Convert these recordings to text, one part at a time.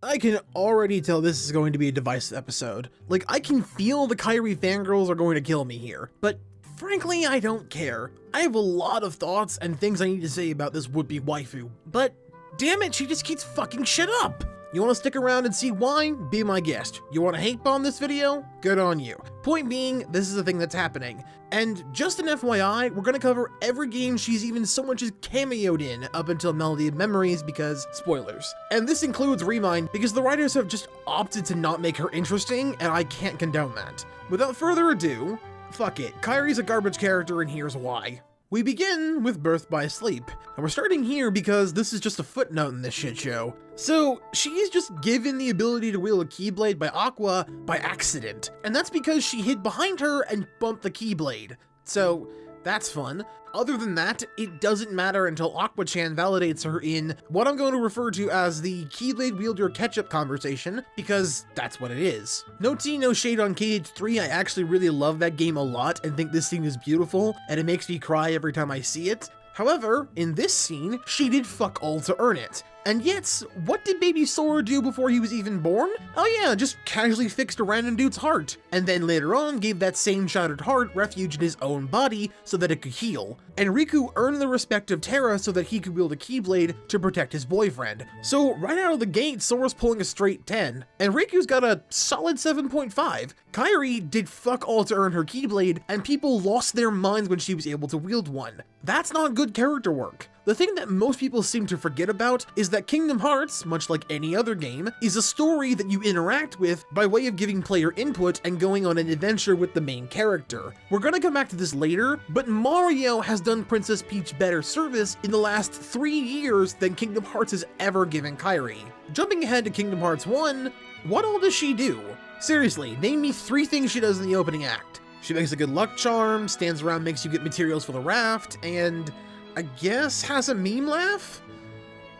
I can already tell this is going to be a divisive episode. Like, I can feel the Kairi fangirls are going to kill me here, but frankly, I don't care. I have a lot of thoughts and things I need to say about this would-be waifu, but damn it, she just keeps fucking shit up. You want to stick around and see why? Be my guest. You want to hate bomb this video? Good on you. Point being, this is the thing that's happening. And just an FYI, we're going to cover every game she's even so much as cameoed in up until Melody of Memories because, spoilers. And this includes Remind because the writers have just opted to not make her interesting and I can't condone that. Without further ado, fuck it, Kairi's a garbage character and here's why. We begin with Birth by Sleep, and we're starting here because this is just a footnote in this shit show. So, she's just given the ability to wield a Keyblade by Aqua by accident, and that's because she hid behind her and bumped the Keyblade. So, that's fun. Other than that, it doesn't matter until Aqua-chan validates her in what I'm going to refer to as the Keyblade Wielder Catch-Up conversation, because that's what it is. No tea, no shade on KH3, I actually really love that game a lot and think this scene is beautiful, and it makes me cry every time I see it. However, in this scene, she did fuck all to earn it. And yet, what did baby Sora do before he was even born? Oh yeah, just casually fixed a random dude's heart, and then later on gave that same shattered heart refuge in his own body so that it could heal. And Riku earned the respect of Terra so that he could wield a Keyblade to protect his boyfriend. So right out of the gate, Sora's pulling a straight 10, and Riku's got a solid 7.5. Kairi did fuck all to earn her Keyblade, and people lost their minds when she was able to wield one. That's not good character work. The thing that most people seem to forget about is that Kingdom Hearts, much like any other game, is a story that you interact with by way of giving player input and going on an adventure with the main character. We're gonna come back to this later, but Mario has done Princess Peach better service in the last 3 years than Kingdom Hearts has ever given Kairi. Jumping ahead to Kingdom Hearts 1, what all does she do? Seriously, name me 3 things she does in the opening act. She makes a good luck charm, stands around, makes you get materials for the raft, and I guess has a meme laugh?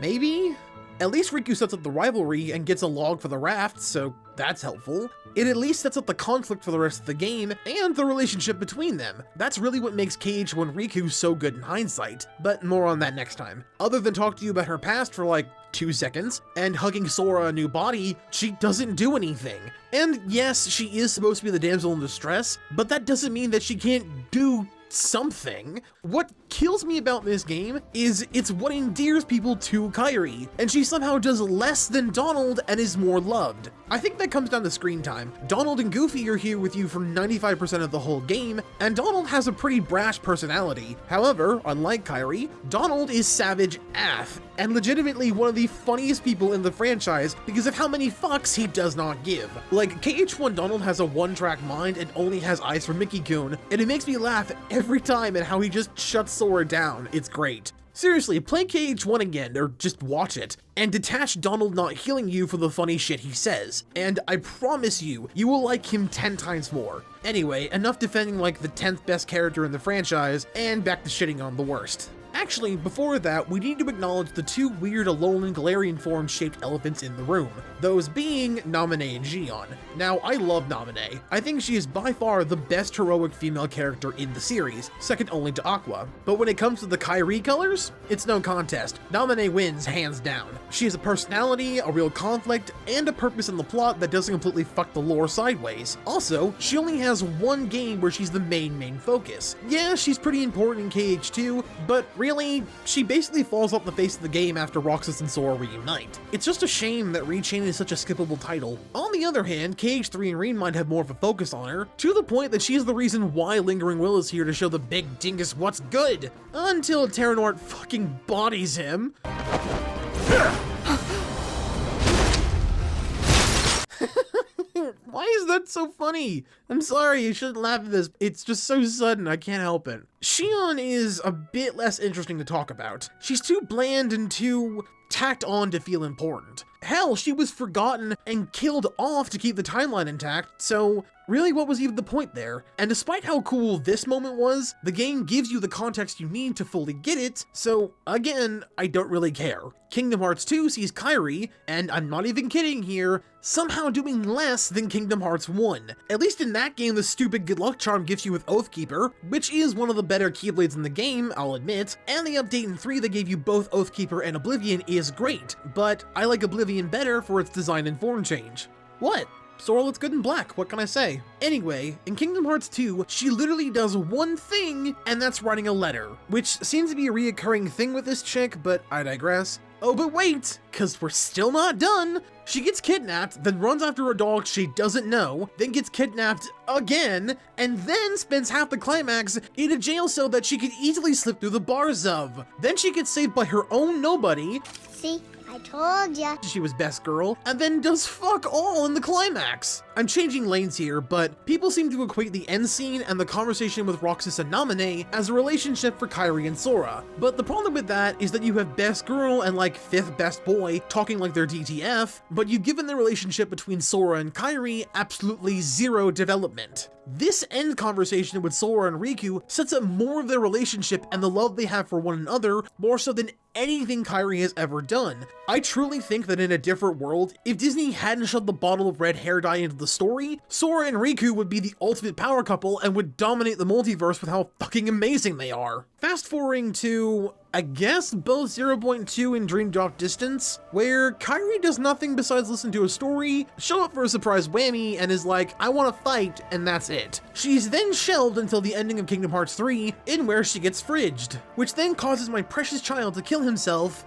Maybe? At least Riku sets up the rivalry and gets a log for the raft, so that's helpful. It at least sets up the conflict for the rest of the game and the relationship between them. That's really what makes KH1 Riku so good in hindsight, but more on that next time. Other than talk to you about her past for like 2 seconds, and hugging Sora a new body, she doesn't do anything. And yes, she is supposed to be the damsel in distress, but that doesn't mean that she can't do something. What kills me about this game is it's what endears people to Kairi, and she somehow does less than Donald and is more loved. I think that comes down to screen time. Donald and Goofy are here with you for 95% of the whole game, and Donald has a pretty brash personality. However, unlike Kairi, Donald is savage AF, and legitimately one of the funniest people in the franchise because of how many fucks he does not give. Like, KH1 Donald has a one-track mind and only has eyes for Mickey-kun, and it makes me laugh every time at how he just shuts Sora down. It's great. Seriously, play KH1 again, or just watch it, and detach Donald not healing you for the funny shit he says, and I promise you, you will like him 10 times more. Anyway, enough defending like the 10th best character in the franchise, and back to shitting on the worst. Actually, before that, we need to acknowledge the 2 weird Alolan Galarian form shaped elephants in the room, those being Naminé and Xion. Now, I love Naminé. I think she is by far the best heroic female character in the series, second only to Aqua. But when it comes to the Kairi colors, it's no contest. Naminé wins hands down. She has a personality, a real conflict, and a purpose in the plot that doesn't completely fuck the lore sideways. Also, she only has 1 game where she's the main focus. Yeah, she's pretty important in KH2, but really, she basically falls off the face of the game after Roxas and Sora reunite. It's just a shame that Rechain is such a skippable title. On the other hand, KH3 and Remind have more of a focus on her, to the point that she is the reason why Lingering Will is here to show the big dingus what's good, until Terranort fucking bodies him. Why is that so funny? I'm sorry, you shouldn't laugh at this. It's just so sudden, I can't help it. Xion is a bit less interesting to talk about. She's too bland and too tacked on to feel important. Hell, she was forgotten and killed off to keep the timeline intact, so really, what was even the point there? And despite how cool this moment was, the game gives you the context you need to fully get it, so again, I don't really care. Kingdom Hearts 2 sees Kairi, and I'm not even kidding here, somehow doing less than Kingdom Hearts 1. At least in that game, the stupid good luck charm gives you with Oathkeeper, which is one of the better Keyblades in the game, I'll admit, and the update in 3 that gave you both Oathkeeper and Oblivion is great, but I like Oblivion better for its design and form change. What? Sora looks good in black, what can I say? Anyway, in Kingdom Hearts 2, she literally does one thing, and that's writing a letter, which seems to be a reoccurring thing with this chick, but I digress. Oh, but wait, cause we're still not done. She gets kidnapped, then runs after a dog she doesn't know, then gets kidnapped again, and then spends half the climax in a jail cell that she could easily slip through the bars of. Then she gets saved by her own nobody. See? I told ya. She was best girl, and then does fuck all in the climax. I'm changing lanes here, but people seem to equate the end scene and the conversation with Roxas and Naminé as a relationship for Kairi and Sora. But the problem with that is that you have best girl and like fifth best boy talking like they're DTF, but you've given the relationship between Sora and Kairi absolutely zero development. This end conversation with Sora and Riku sets up more of their relationship and the love they have for one another, more so than anything Kairi has ever done. I truly think that in a different world, if Disney hadn't shoved the bottle of red hair dye into the story, Sora and Riku would be the ultimate power couple and would dominate the multiverse with how fucking amazing they are. Fast forwarding to, I guess, both 0.2 and Dream Drop Distance, where Kairi does nothing besides listen to a story, show up for a surprise whammy, and is like, I want to fight, and that's it. She's then shelved until the ending of Kingdom Hearts 3, in where she gets fridged, which then causes my precious child to kill himself,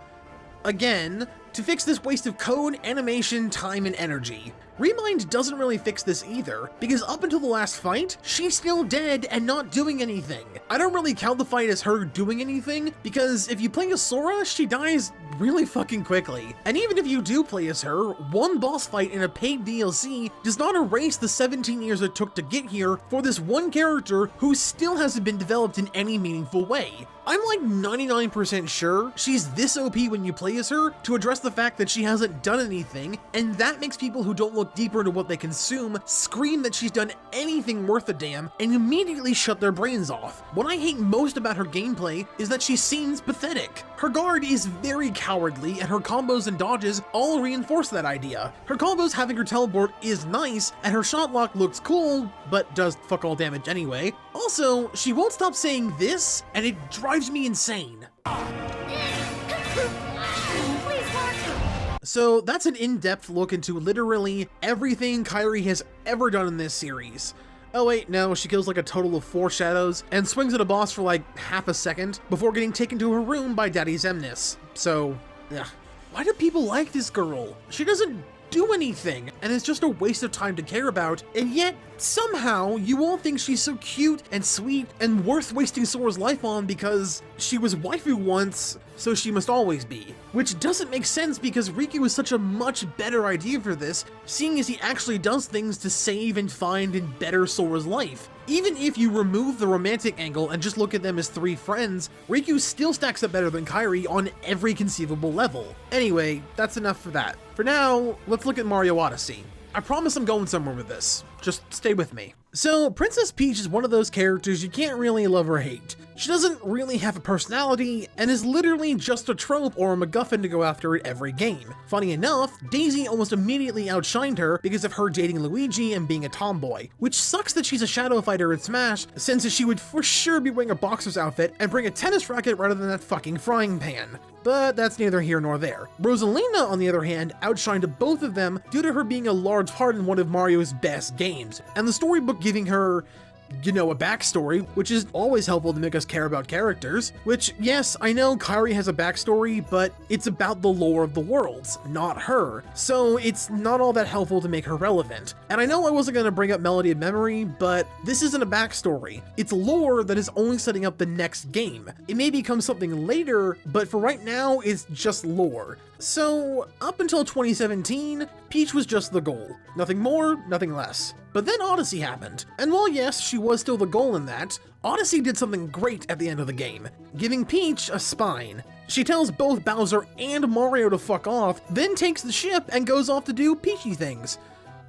again, to fix this waste of code, animation, time, and energy. Remind doesn't really fix this either, because up until the last fight, she's still dead and not doing anything. I don't really count the fight as her doing anything, because if you play as Sora, she dies really fucking quickly. And even if you do play as her, one boss fight in a paid DLC does not erase the 17 years it took to get here for this one character who still hasn't been developed in any meaningful way. I'm like 99% sure she's this OP when you play as her to address the fact that she hasn't done anything, and that makes people who don't look deeper into what they consume scream that she's done anything worth a damn and immediately shut their brains off. What I hate most about her gameplay is that she seems pathetic. Her guard is very cowardly and her combos and dodges all reinforce that idea. Her combos having her teleport is nice and her shot lock looks cool, but does fuck all damage anyway. Also, she won't stop saying this and it drives me insane. So that's an in-depth look into literally everything Kairi has ever done in this series. Oh wait, no, she kills like a total of 4 shadows and swings at a boss for like half a second before getting taken to her room by Daddy Xemnas. So, ugh. Why do people like this girl? She doesn't do anything, and it's just a waste of time to care about, and yet, somehow, you all think she's so cute and sweet and worth wasting Sora's life on because she was waifu once, so she must always be. Which doesn't make sense because Riku is such a much better idea for this, seeing as he actually does things to save and find and better Sora's life. Even if you remove the romantic angle and just look at them as 3 friends, Riku still stacks up better than Kairi on every conceivable level. Anyway, that's enough for that. For now, let's look at Mario Odyssey. I promise I'm going somewhere with this. Just stay with me. So, Princess Peach is one of those characters you can't really love or hate. She doesn't really have a personality, and is literally just a trope or a MacGuffin to go after at every game. Funny enough, Daisy almost immediately outshined her because of her dating Luigi and being a tomboy, which sucks that she's a shadow fighter in Smash, since she would for sure be wearing a boxer's outfit and bring a tennis racket rather than that fucking frying pan. But that's neither here nor there. Rosalina, on the other hand, outshined both of them due to her being a large part in one of Mario's best games, and the storybook giving her, you know, a backstory, which is always helpful to make us care about characters, which, yes, I know Kairi has a backstory, but it's about the lore of the worlds, not her, so it's not all that helpful to make her relevant. And I know I wasn't going to bring up Melody of Memory, but this isn't a backstory. It's lore that is only setting up the next game. It may become something later, but for right now, it's just lore. So, up until 2017, Peach was just the goal. Nothing more, nothing less. But then Odyssey happened, and while yes, she was still the goal in that, Odyssey did something great at the end of the game, giving Peach a spine. She tells both Bowser and Mario to fuck off, then takes the ship and goes off to do Peachy things.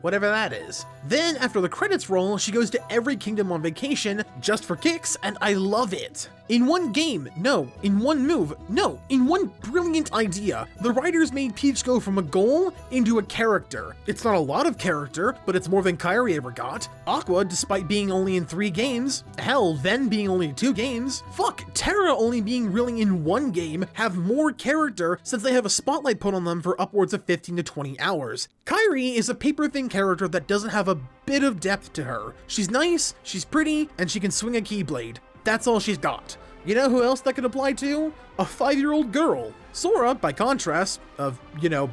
whatever that is. Then after the credits roll, she goes to every kingdom on vacation just for kicks, and I love it. In one game, no. In one move, no. In one brilliant idea, the writers made Peach go from a goal into a character. It's not a lot of character, but it's more than Kairi ever got. Aqua, despite being only in 3 games, hell, Ven being only 2 games, fuck, Terra only being really in 1 game, have more character since they have a spotlight put on them for upwards of 15 to 20 hours. Kairi is a paper-thin character that doesn't have a bit of depth to her. She's nice, she's pretty, and she can swing a keyblade. That's all she's got. You know who else that could apply to? A 5-year-old girl. Sora, by contrast, of,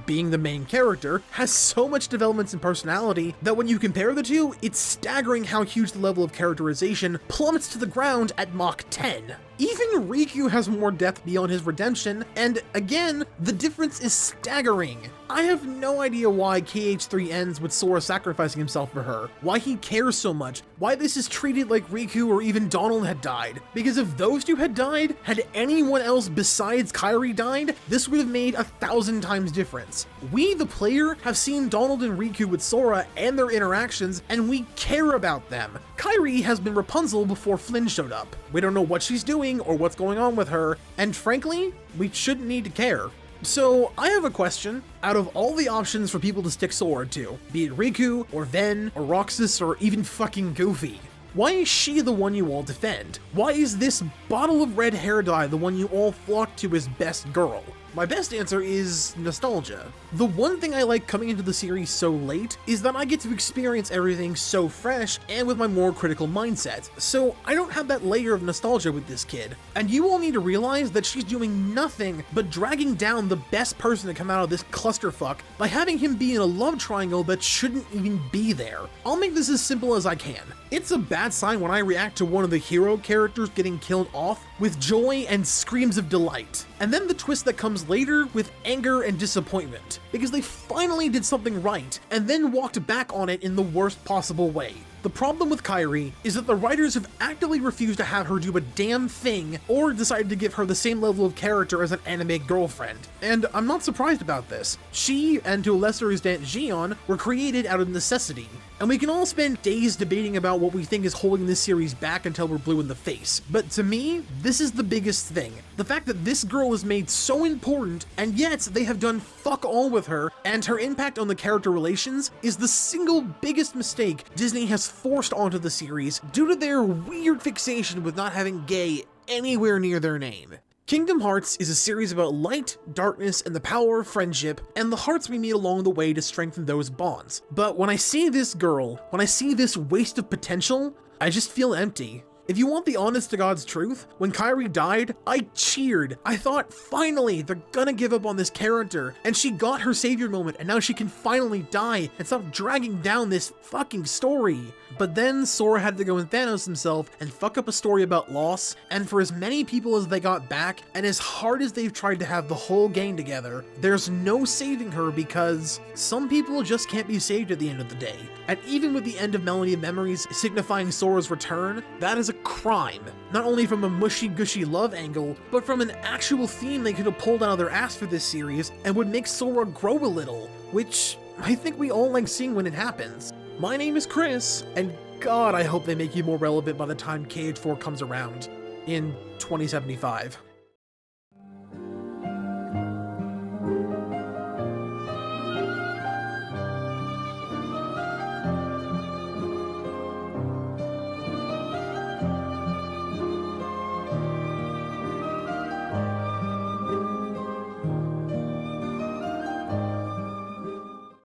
being the main character, has so much developments in personality that when you compare the two, it's staggering how huge the level of characterization plummets to the ground at Mach 10. Even Riku has more depth beyond his redemption, and again, the difference is staggering. I have no idea why KH3 ends with Sora sacrificing himself for her, why he cares so much, why this is treated like Riku or even Donald had died. Because if those two had died, had anyone else besides Kairi died, this would have made 1,000 times difference. We, the player, have seen Donald and Riku with Sora and their interactions, and we care about them. Kairi has been Rapunzel before Flynn showed up. We don't know what she's doing or what's going on with her, and frankly, we shouldn't need to care. So, I have a question. Out of all the options for people to stick Sora to, be it Riku, or Ven, or Roxas, or even fucking Goofy, why is she the one you all defend? Why is this bottle of red hair dye the one you all flock to as best girl? My best answer is nostalgia. The one thing I like coming into the series so late is that I get to experience everything so fresh and with my more critical mindset, so I don't have that layer of nostalgia with this kid. And you all need to realize that she's doing nothing but dragging down the best person to come out of this clusterfuck by having him be in a love triangle that shouldn't even be there. I'll make this as simple as I can. It's a bad sign when I react to one of the hero characters getting killed off with joy and screams of delight, and then the twist that comes later with anger and disappointment, because they finally did something right and then walked back on it in the worst possible way. The problem with Kairi is that the writers have actively refused to have her do a damn thing or decided to give her the same level of character as an anime girlfriend. And I'm not surprised about this. She, and to a lesser extent Xion, were created out of necessity. And we can all spend days debating about what we think is holding this series back until we're blue in the face. But to me, this is the biggest thing. The fact that this girl is made so important, and yet they have done fuck all with her, and her impact on the character relations is the single biggest mistake Disney has forced onto the series due to their weird fixation with not having gay anywhere near their name. Kingdom Hearts is a series about light, darkness, and the power of friendship, and the hearts we meet along the way to strengthen those bonds. But when I see this girl, when I see this waste of potential, I just feel empty. If you want the honest to God's truth, when Kairi died, I cheered. I thought, finally, they're gonna give up on this character, and she got her savior moment, and now she can finally die and stop dragging down this fucking story. But then Sora had to go and Thanos himself and fuck up a story about loss, and for as many people as they got back, and as hard as they've tried to have the whole gang together, there's no saving her because some people just can't be saved at the end of the day. And even with the end of Melody of Memories signifying Sora's return, that is a crime. Not only from a mushy-gushy love angle, but from an actual theme they could have pulled out of their ass for this series and would make Sora grow a little, which I think we all like seeing when it happens. My name is Chris, and God, I hope they make you more relevant by the time KH4 comes around in 2075.